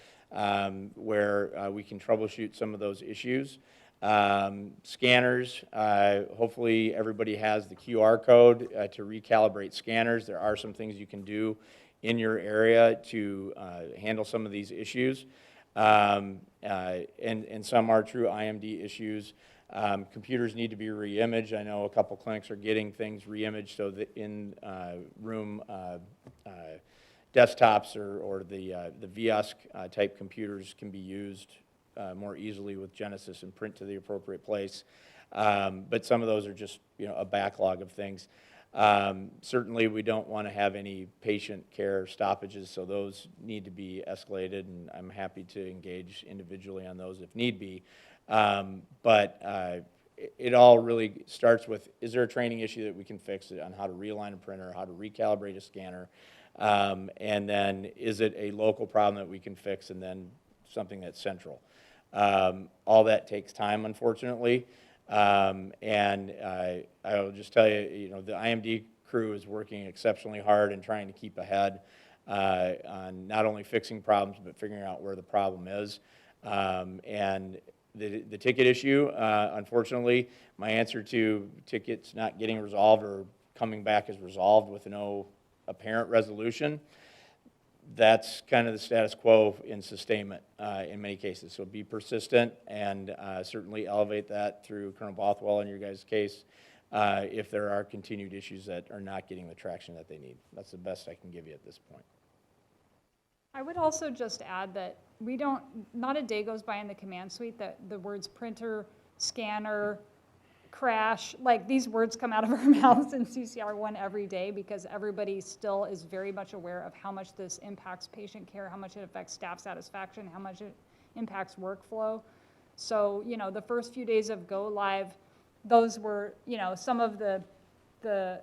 where we can troubleshoot some of those issues. Scanners, hopefully everybody has the QR code to recalibrate scanners. There are some things you can do in your area to handle some of these issues. And some are true IMD issues. Computers need to be re-imaged. I know a couple clinics are getting things re-imaged so that in room desktops or the VIOSC type computers can be used more easily with Genesis and print to the appropriate place. But some of those are just, you know, a backlog of things. Certainly we don't want to have any patient care stoppages, so those need to be escalated, and I'm happy to engage individually on those if need be. But it all really starts with, is there a training issue that we can fix on how to realign a printer, how to recalibrate a scanner, and then is it a local problem that we can fix, and then something that's central. All that takes time, unfortunately, and I will just tell you, you know, the IMD crew is working exceptionally hard and trying to keep ahead on not only fixing problems, but figuring out where the problem is. And the ticket issue, unfortunately, my answer to tickets not getting resolved or coming back as resolved with no apparent resolution, that's kind of the status quo in sustainment in many cases. So be persistent and certainly elevate that through Colonel Bothwell in your guys' case if there are continued issues that are not getting the traction that they need. That's the best I can give you at this point. I would also just add that not a day goes by in the command suite that the words printer, scanner, crash, like these words come out of our mouths in CCR1 every day because everybody still is very much aware of how much this impacts patient care, how much it affects staff satisfaction, how much it impacts workflow. So, you know, the first few days of Go Live, those were, you know, some of the the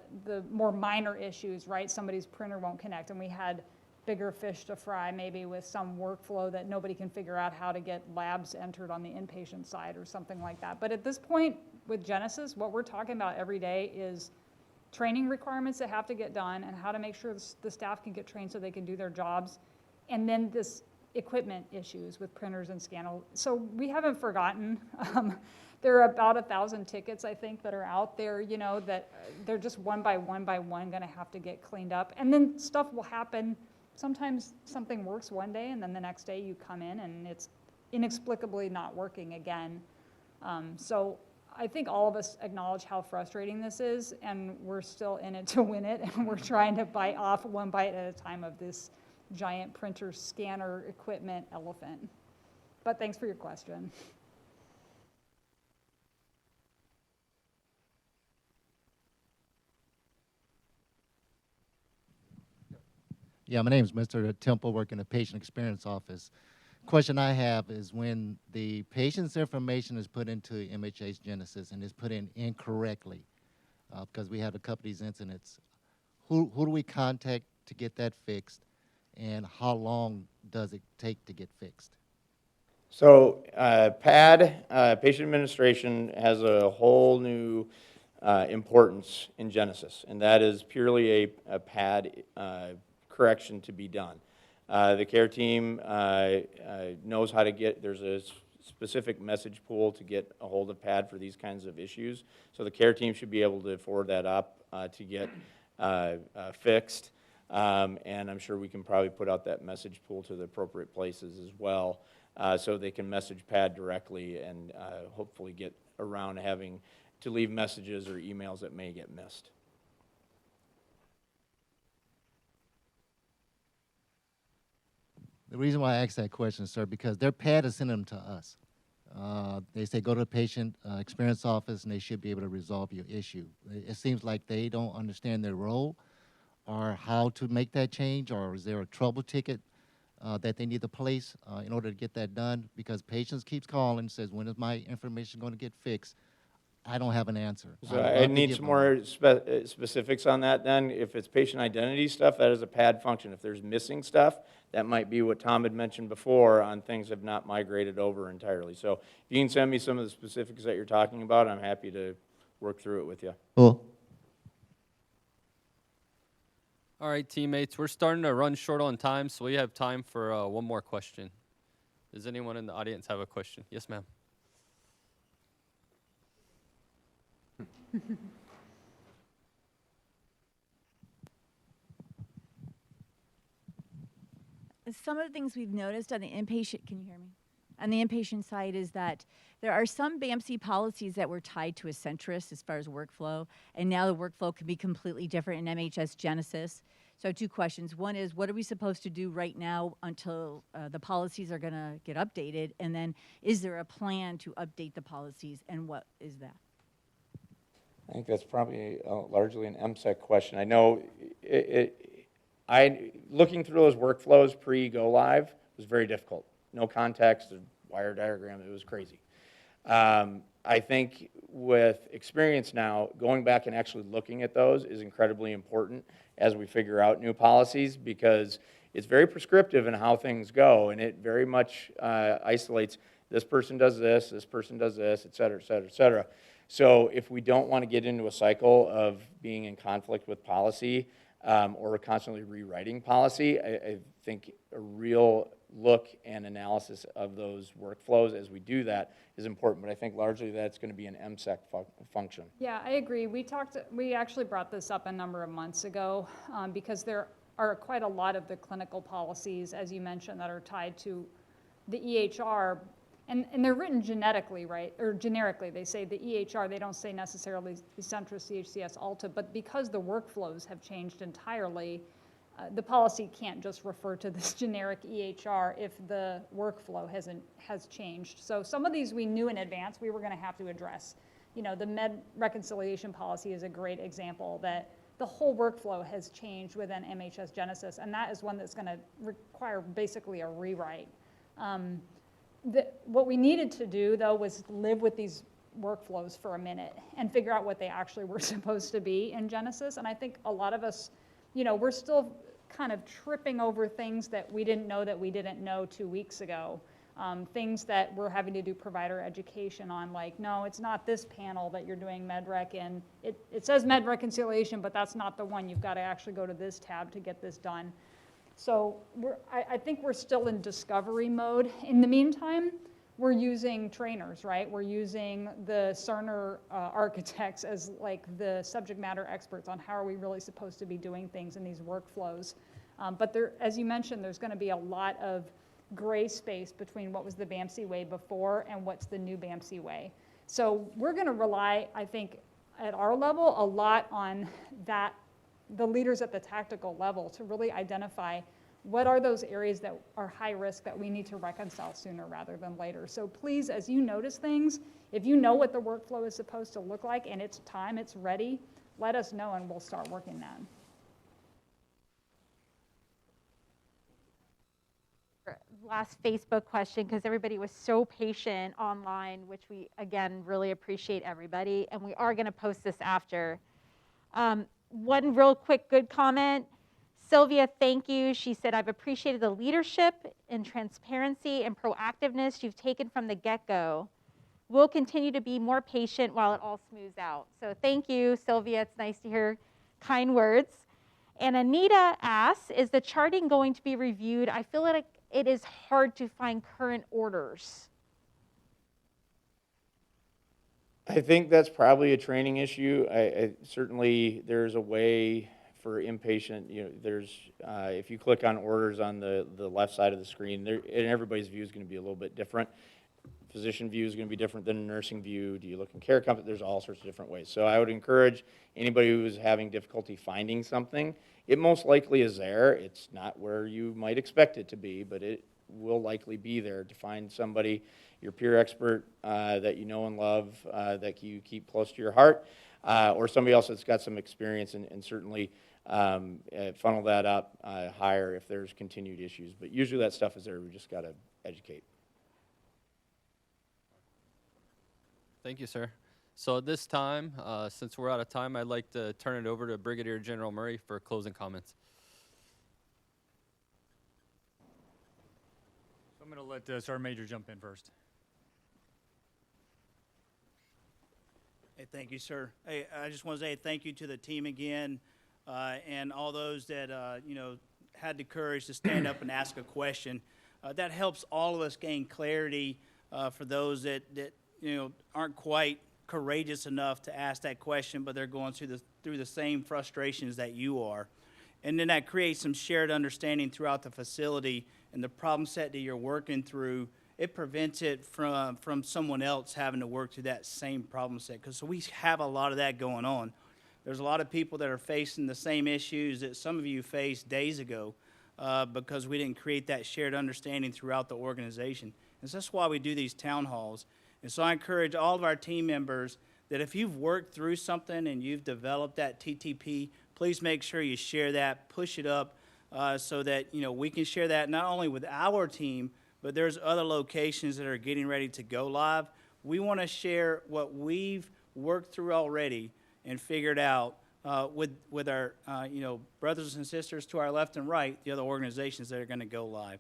more minor issues, right? Somebody's printer won't connect, and we had bigger fish to fry, maybe with some workflow that nobody can figure out how to get labs entered on the inpatient side or something like that. But at this point with Genesis, what we're talking about every day is training requirements that have to get done and how to make sure the staff can get trained so they can do their jobs. And then this equipment issues with printers and scanners. So we haven't forgotten. There are about 1,000 tickets, I think, that are out there, you know, that they're just one by one gonna have to get cleaned up. And then stuff will happen. Sometimes something works one day and then the next day you come in and it's inexplicably not working again. So I think all of us acknowledge how frustrating this is, and we're still in it to win it, and we're trying to bite off one bite at a time of this giant printer scanner equipment elephant. But thanks for your question. Yeah, my name is Mr. Temple, work in the patient experience office. Question I have is when the patient's information is put into MHS Genesis and is put in incorrectly, because we had a couple of these incidents, who do we contact to get that fixed, and how long does it take to get fixed? So PAD, patient administration, has a whole new importance in Genesis, and that is purely a PAD correction to be done. The care team knows how to get, there's a specific message pool to get a hold of PAD for these kinds of issues. So the care team should be able to forward that up to get fixed. And I'm sure we can probably put out that message pool to the appropriate places as well, so they can message PAD directly and hopefully get around having to leave messages or emails that may get missed. The reason why I asked that question, sir, because their PAD is sending them to us. They say go to the patient experience office and they should be able to resolve your issue. It seems like they don't understand their role or how to make that change, or is there a trouble ticket that they need to place in order to get that done? Because patients keeps calling and says, when is my information going to get fixed? I don't have an answer. So I need some more specifics on that then. If it's patient identity stuff, that is a PAD function. If there's missing stuff, that might be what Tom had mentioned before on things that have not migrated over entirely. So if you can send me some of the specifics that you're talking about, I'm happy to work through it with you. Cool. All right, teammates, we're starting to run short on time, so we have time for one more question. Does anyone in the audience have a question? Yes, ma'am. Some of the things we've noticed on the inpatient, can you hear me? On the inpatient side is that there are some BAMC policies that were tied to a centrist as far as workflow, and now the workflow can be completely different in MHS Genesis. So two questions. One is, what are we supposed to do right now until the policies are gonna get updated? And then, is there a plan to update the policies, and what is that? I think that's probably largely an MSEC question. I know looking through those workflows pre-go live was very difficult. No context, a wire diagram, it was crazy. I think with experience now, going back and actually looking at those is incredibly important as we figure out new policies, because it's very prescriptive in how things go, and it very much isolates this person does this, et cetera, et cetera, et cetera. So if we don't want to get into a cycle of being in conflict with policy or constantly rewriting policy, I think a real look and analysis of those workflows as we do that is important, but I think largely that's going to be an MSEC function. Yeah, I agree. We actually brought this up a number of months ago because there are quite a lot of the clinical policies, as you mentioned, that are tied to the EHR, and they're written genetically, right, or generically. They say the EHR, they don't say necessarily Centris, CHCS, Alta, but because the workflows have changed entirely, the policy can't just refer to this generic EHR if the workflow has changed. So some of these we knew in advance we were going to have to address. You know, the med reconciliation policy is a great example that the whole workflow has changed within MHS Genesis, and that is one that's going to require basically a rewrite. What we needed to do, though, was live with these workflows for a minute and figure out what they actually were supposed to be in Genesis. And I think a lot of us, we're still kind of tripping over things that we didn't know 2 weeks ago. Things that we're having to do provider education on, like, no, it's not this panel that you're doing MedRec in. It says Med Reconciliation, but that's not the one. You've got to actually go to this tab to get this done. So I think we're still in discovery mode. In the meantime, we're using trainers, right? We're using the Cerner architects as like the subject matter experts on how are we really supposed to be doing things in these workflows. But there, as you mentioned, there's going to be a lot of gray space between what was the BAMC way before and what's the new BAMC way. So we're going to rely, I think, at our level a lot on that, the leaders at the tactical level to really identify what are those areas that are high risk that we need to reconcile sooner rather than later. So please, as you notice things, if you know what the workflow is supposed to look like and it's time, it's ready, let us know and we'll start working that. Last Facebook question, because everybody was so patient online, which we, again, really appreciate everybody. And we are going to post this after. One real quick good comment. Sylvia, thank you. She said, I've appreciated the leadership and transparency and proactiveness you've taken from the get-go. We'll continue to be more patient while it all smooths out. So thank you, Sylvia. It's nice to hear kind words. And Anita asks, is the charting going to be reviewed? I feel like it is hard to find current orders. I think that's probably a training issue. Certainly there's a way for inpatient, there's, if you click on orders on the left side of the screen, and everybody's view is going to be a little bit different. Physician view is going to be different than a nursing view. Do you look in care company? There's all sorts of different ways. So I would encourage anybody who's having difficulty finding something, it most likely is there. It's not where you might expect it to be, but it will likely be there to find somebody, your peer expert that you know and love, that you keep close to your heart, or somebody else that's got some experience, and certainly funnel that up higher if there's continued issues. But usually that stuff is there. We just got to educate. Thank you, sir. So at this time, since we're out of time, I'd like to turn it over to Brigadier General Murray for closing comments. So I'm going to let Sergeant Major jump in first. Hey, thank you, sir. Hey, I just want to say thank you to the team again, and all those that had the courage to stand up and ask a question. That helps all of us gain clarity for those that aren't quite courageous enough to ask that question, but they're going through the same frustrations that you are. And then that creates some shared understanding throughout the facility, and the problem set that you're working through, it prevents it from someone else having to work through that same problem set, because we have a lot of that going on. There's a lot of people that are facing the same issues that some of you faced days ago because we didn't create that shared understanding throughout the organization. And so that's why we do these town halls. And so I encourage all of our team members that if you've worked through something and you've developed that TTP, please make sure you share that, push it up so that we can share that not only with our team, but there's other locations that are getting ready to go live. We want to share what we've worked through already and figured out with our brothers and sisters to our left and right, the other organizations that are going to go live.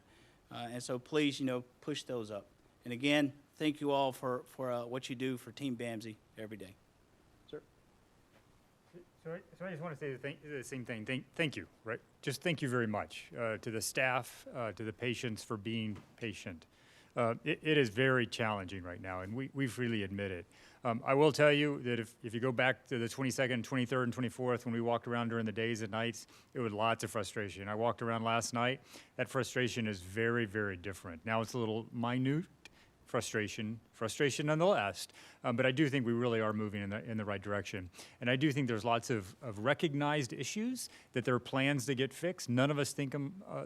And so please, push those up. And again, thank you all for what you do for Team BAMC every day. Sir? So I just want to say the same thing. Thank you, right? Just thank you very much to the staff, to the patients for being patient. It is very challenging right now, and we freely admit it. I will tell you that if you go back to the 22nd, 23rd, and 24th, when we walked around during the days and nights, it was lots of frustration. I walked around last night. That frustration is very, very different. Now it's a little minute frustration nonetheless, but I do think we really are moving in the right direction. And I do think there's lots of recognized issues, that there are plans to get fixed. None of us think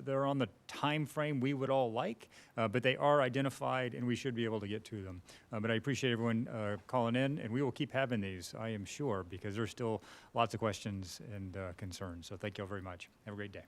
they're on the time frame we would all like, but they are identified and we should be able to get to them. But I appreciate everyone calling in, and we will keep having these, I am sure, because there's still lots of questions and concerns. So thank you all very much. Have a great day.